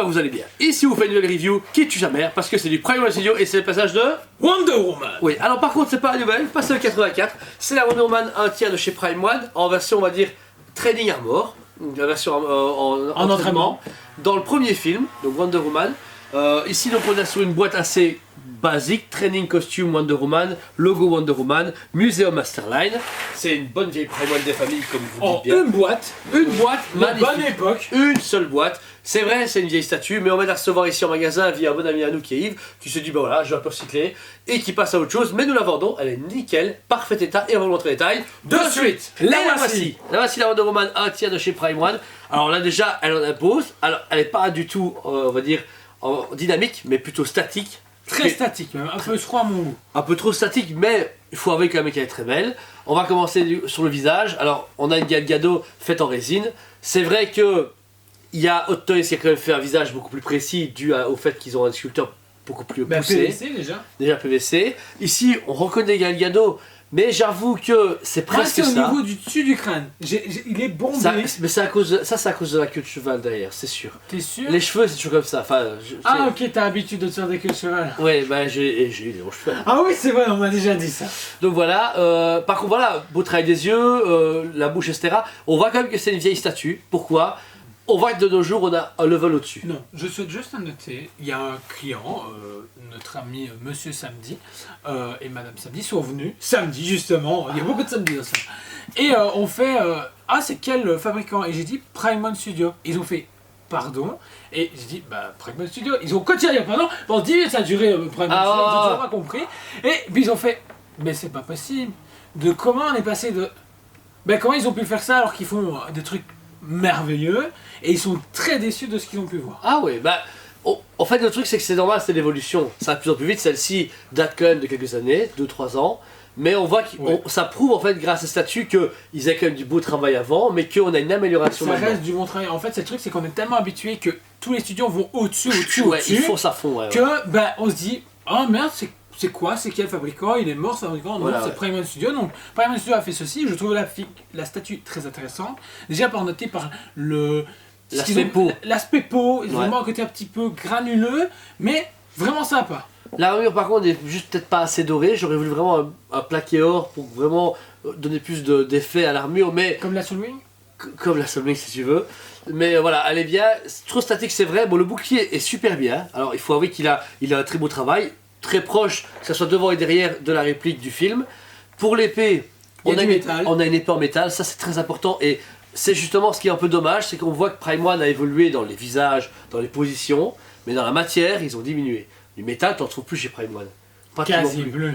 j'espère que vous allez bien. Ici, vous faites une nouvelle review qui tue sa mère parce que c'est du Prime One Studio et c'est le passage de Wonder Woman. Oui, alors par contre, c'est pas la nouvelle, pas celle de 84, c'est la Wonder Woman 1 tiers de chez Prime One en version, on va dire, Training Armor, la version en entraînement. Dans le premier film, donc Wonder Woman. Ici, donc, on est sur une boîte assez basique, Training Costume Wonder Woman, logo Wonder Woman, Museum Masterline. C'est une bonne vieille Prime One des familles, comme vous dites bien. Une boîte magnifique. bonne époque. Une seule boîte. C'est vrai, c'est une vieille statue, mais on va la recevoir ici en magasin via un bon ami à nous qui est Yves, qui se dit bah voilà, je vais un peu recycler et qui passe à autre chose. Mais nous la vendons, elle est nickel, parfait état et on va vous montrer les détails De suite. La voici la Wonder Woman 1 tiers de chez Prime One. Alors là déjà, elle en impose. Alors elle n'est pas du tout, on va dire, dynamique, mais plutôt statique. Très statique même, un peu froid à mon goût. Un peu trop statique, mais il faut avouer quand même qu'elle est très belle. On va commencer sur le visage. Alors on a une Gal Gadot faite en résine. C'est vrai que il y a Hot Toys qui a quand même fait un visage beaucoup plus précis dû au fait qu'ils ont un sculpteur beaucoup plus poussé. PVC déjà. Déjà PVC. Ici on reconnaît Gal Gadot, mais j'avoue que c'est presque c'est ça. au niveau du dessus du crâne. Il est bombé. Mais c'est à cause de la queue de cheval derrière, c'est sûr. T'es sûr? Les cheveux c'est toujours comme ça. Enfin, ok, t'as l'habitude de te faire des queues de cheval. Ouais, bah j'ai eu des longs cheveux. Ah oui, c'est vrai, on m'a déjà dit ça. Donc voilà, par contre voilà, beau travail des yeux, la bouche, etc. On voit quand même que c'est une vieille statue. Pourquoi? On voit que de nos jours on a un level au-dessus. Non, je souhaite juste noter, il y a un client, notre ami Monsieur Samedi et Madame Samedi sont venus, samedi justement, il y a beaucoup de samedi dans ça. Et on fait, ah c'est quel fabricant? Et j'ai dit Prime One Studio. Ils ont fait, pardon. Et j'ai dit, bah Prime One Studio. Ils ont continué à dire pardon, pendant 10 minutes ça a duré Prime One Studio, ils ont toujours pas compris. Et puis ils ont fait, mais c'est pas possible. De comment on est passé de... Ben comment ils ont pu faire ça alors qu'ils font des trucs merveilleux et ils sont très déçus de ce qu'ils ont pu voir. Ah ouais, bah en fait le truc c'est que c'est normal, c'est l'évolution, ça va de plus en plus vite, celle-ci date quand même de quelques années, 2-3 ans, mais on voit que ça prouve en fait grâce à ce statut qu'ils avaient quand même du beau travail avant, mais qu'on a une amélioration ça maintenant. reste du bon travail, en fait c'est le truc c'est qu'on est tellement habitué que tous les studios vont au-dessus, Ouais, ils font ça fond, ouais. Que bah on se dit, oh merde c'est quoi, c'est quel fabricant, il est mort ce fabricant, non voilà, c'est Prime One Studio, donc Prime One Studio a fait ceci, je trouve la statue très intéressante, déjà par noter par l'aspect peau, vraiment un côté un petit peu granuleux, mais vraiment sympa. L'armure par contre est juste peut-être pas assez dorée, j'aurais voulu vraiment un plaqué or pour vraiment donner plus d'effet à l'armure, mais... Comme la Soulwing. Comme la Soulwing si tu veux, mais voilà, elle est bien, trop statique c'est vrai, bon le bouclier est super bien, alors il faut avouer qu'il a un très beau travail, très proche, que ce soit devant et derrière de la réplique du film. Pour l'épée, on a une épée en métal, ça c'est très important et c'est justement ce qui est un peu dommage, c'est qu'on voit que Prime One a évolué dans les visages, dans les positions, mais dans la matière ils ont diminué. Du métal, t'en trouves plus chez Prime One.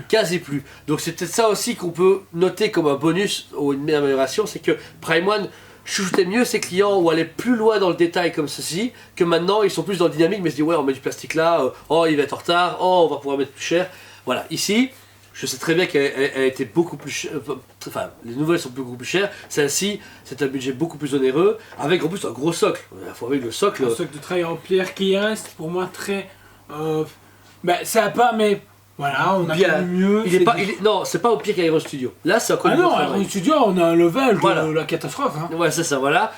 Quasi plus. Donc c'est peut-être ça aussi qu'on peut noter comme un bonus ou une amélioration, c'est que Prime One chouchoutait mieux ses clients ou allait plus loin dans le détail comme ceci, que maintenant ils sont plus dans le dynamique, mais se disent ouais on met du plastique là, oh il va être en retard, oh on va pouvoir mettre plus cher. Voilà, ici, je sais très bien qu'elle a été beaucoup plus chère, enfin les nouvelles sont beaucoup plus chères, celle-ci c'est un budget beaucoup plus onéreux, avec en plus un gros socle. Il faut avec le socle. Un socle de travail en pierre qui reste pour moi très... bah ça va pas mais... Voilà, on a bien mieux. Non, c'est pas au pire qu'Iron Studio. Là, c'est encore non, Iron Studio, on a un level de la catastrophe. Hein. Ouais, c'est ça, voilà.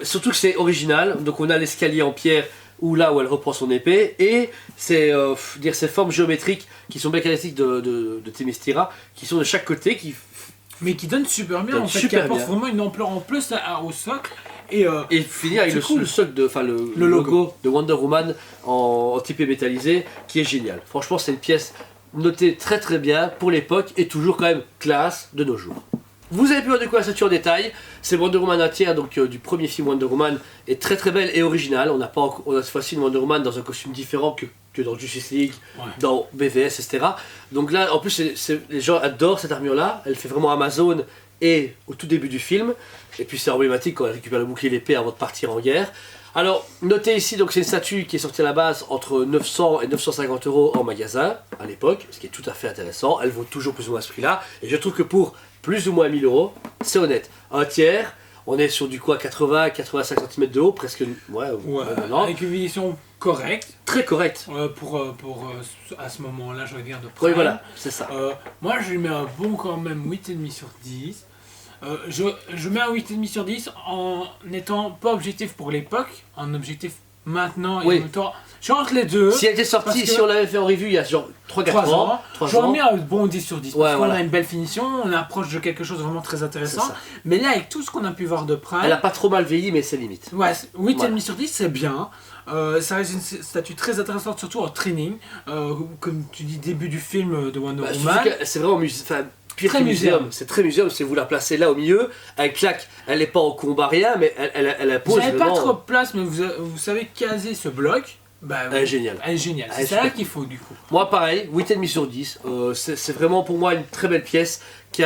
Surtout que c'est original. Donc, on a l'escalier en pierre où elle reprend son épée. Et c'est ces formes géométriques qui sont bien caractéristiques de Themyscira, qui sont de chaque côté. Mais qui donnent super bien, en fait, qui apportent vraiment une ampleur en plus au socle. Et finir avec le socle le logo de Wonder Woman en typé métallisé, qui est génial. Franchement, c'est une pièce notée très très bien pour l'époque et toujours quand même classe de nos jours. Vous avez pu voir de quoi la statue en détail. C'est Wonder Woman 1 tiers, donc du premier film Wonder Woman, est très très belle et originale. On a cette fois-ci une Wonder Woman dans un costume différent que dans Justice League, dans BVS, etc. Donc là, en plus, les gens adorent cette armure-là. Elle fait vraiment Amazon et au tout début du film. Et puis c'est emblématique quand elle récupère le bouclier et l'épée avant de partir en guerre. Alors, notez ici, donc c'est une statue qui est sortie à la base entre 900 et 950 € en magasin à l'époque, ce qui est tout à fait intéressant. Elle vaut toujours plus ou moins ce prix-là. Et je trouve que pour plus ou moins 1000 €, c'est honnête. Un tiers, on est sur du quoi, 80-85 cm de haut, presque. Avec une finition correcte. Très correcte. À ce moment-là, je regarde de près. Oui, voilà, c'est ça. Moi, je lui mets un bon quand même 8,5 sur 10. Je mets un 8,5 sur 10 en n'étant pas objectif pour l'époque, un objectif maintenant et Oui. en même temps. Je suis entre les deux. Si elle était sortie, Parce que- si on l'avait fait en revue il y a genre 3-4 ans, J'aurais mis un bon 10 sur 10. Ouais, Parce qu'on voilà. a une belle finition, on approche de quelque chose de vraiment très intéressant. C'est ça. Mais là, avec tout ce qu'on a pu voir de près. elle a pas trop mal vieilli, mais c'est limite. Ouais, 8,5 Voilà. sur 10, c'est bien. Ça reste une statue très intéressante, surtout en training. Comme tu dis, début du film de Wonder Bah, Woman. surtout que c'est vraiment pire Très que muséum. muséum. C'est très muséum, si vous la placez là au milieu, elle claque, elle n'est pas en combat rien, mais elle Vous pose n'avez pas vraiment. trop de place, mais vous savez caser ce bloc. Bah, Elle est géniale. Elle est géniale. Elle est C'est ça super. qu'il faut du coup. Moi pareil, 8,5 sur 10, c'est vraiment pour moi une très belle pièce qui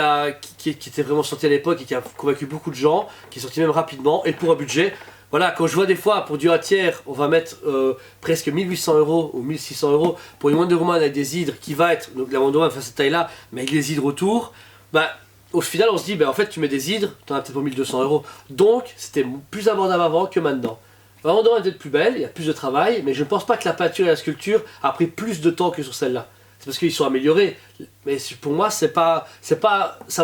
était vraiment sortie à l'époque et qui a convaincu beaucoup de gens, qui est sortie même rapidement et pour un budget. Voilà, quand je vois des fois pour du 1 tiers, on va mettre presque 1800 € ou 1600 € pour une Wonder Woman avec des hydres qui va être, donc la Wonder Woman fait cette taille là, mais avec les hydres autour, bah au final on se dit, bah en fait tu mets des hydres, t'en as peut-être pour 1200 €. Donc c'était plus abordable avant que maintenant. La Wonder Woman est peut-être plus belle, il y a plus de travail, mais je ne pense pas que la peinture et la sculpture a pris plus de temps que sur celle-là. C'est parce qu'ils sont améliorés. Mais pour moi, ça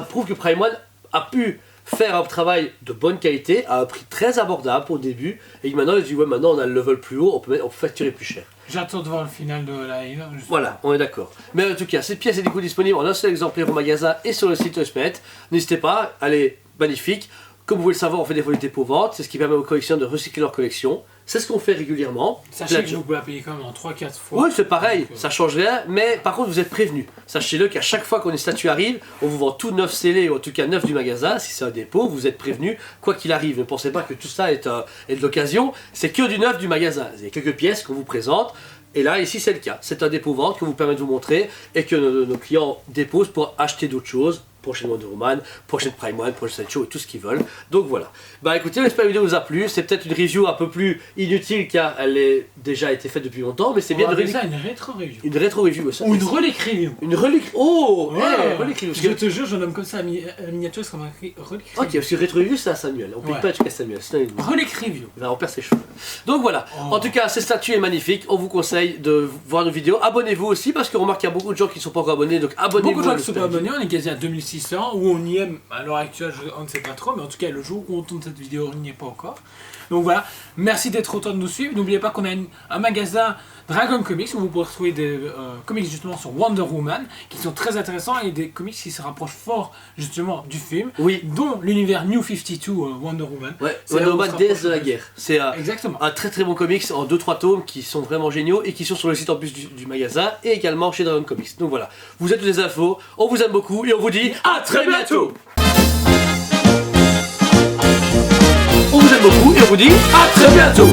prouve que Prime One a pu faire un travail de bonne qualité à un prix très abordable pour le début, et que maintenant ils disent ouais maintenant on a le level plus haut, on peut facturer plus cher. J'attends de voir le final de la Hydra. Voilà, on est d'accord. Mais en tout cas, cette pièce est du coup disponible en un seul exemplaire au magasin et sur le site Eusmet. N'hésitez pas, elle est magnifique. Comme vous pouvez le savoir, on fait des volontés pour vente, c'est ce qui permet aux collectionneurs de recycler leur collection. C'est ce qu'on fait régulièrement. Sachez que vous pouvez la payer quand même en 3-4 fois. Oui, c'est pareil, Donc, ça change rien, mais par contre vous êtes prévenus. Sachez-le qu'à chaque fois qu'une statue arrive, on vous vend tout neuf scellé, ou en tout cas neuf du magasin, si c'est un dépôt, vous êtes prévenus, quoi qu'il arrive. Ne pensez pas que tout ça est de l'occasion, c'est que du neuf du magasin. Il y a quelques pièces qu'on vous présente, et là, ici c'est le cas. C'est un dépôt-vente que vous permet de vous montrer, et que nos clients déposent pour acheter d'autres choses. Prochaine Wonder Woman, prochaine Prime One, prochaine Sideshow et tout ce qu'ils veulent. Donc voilà. Bah écoutez, j'espère que la vidéo vous a plu. C'est peut-être une review un peu plus inutile car elle est déjà été faite depuis longtemps, mais c'est bien de appeler ça une rétro-review. une rétro-review. Ça. Ou une relique review. Une relique. Oh Ouais, relique review. je te jure, je nomme comme ça la miniature, c'est comme un relique Ok, review. parce que rétro-review c'est à Samuel. On ne Ouais. pas à Samuel. C'est un Relique review. il va en perdre ses cheveux. Donc voilà. Oh. En tout cas, cette statue est magnifique. On vous conseille de voir nos vidéos. Abonnez-vous aussi parce qu'on remarque qu'il y a beaucoup de gens qui ne sont pas encore abonnés. Donc abonnez-vous. Beaucoup de gens à qui ne sont pas Nostalgie. abonnés, on est quasi à 2600, où on y est à l'heure actuelle, on ne sait pas trop, mais en tout cas le jour où on tourne cette vidéo, on n'y est pas encore. Donc voilà, merci d'être autant de nous suivre. N'oubliez pas qu'on a un magasin Dragon Comics où vous pourrez trouver des comics justement sur Wonder Woman qui sont très intéressants et des comics qui se rapprochent fort justement du film, Oui. dont l'univers New 52 Wonder Woman. Ouais, C'est Wonder là où on Woman se déesse rapproche de la le plus. guerre. C'est Exactement. un très très bon comics en 2-3 tomes qui sont vraiment géniaux et qui sont sur le site en plus du magasin et également chez Dragon Comics. Donc voilà, vous êtes toutes les infos, on vous aime beaucoup et on vous dit à très bientôt. On vous aime beaucoup et on vous dit à très bientôt.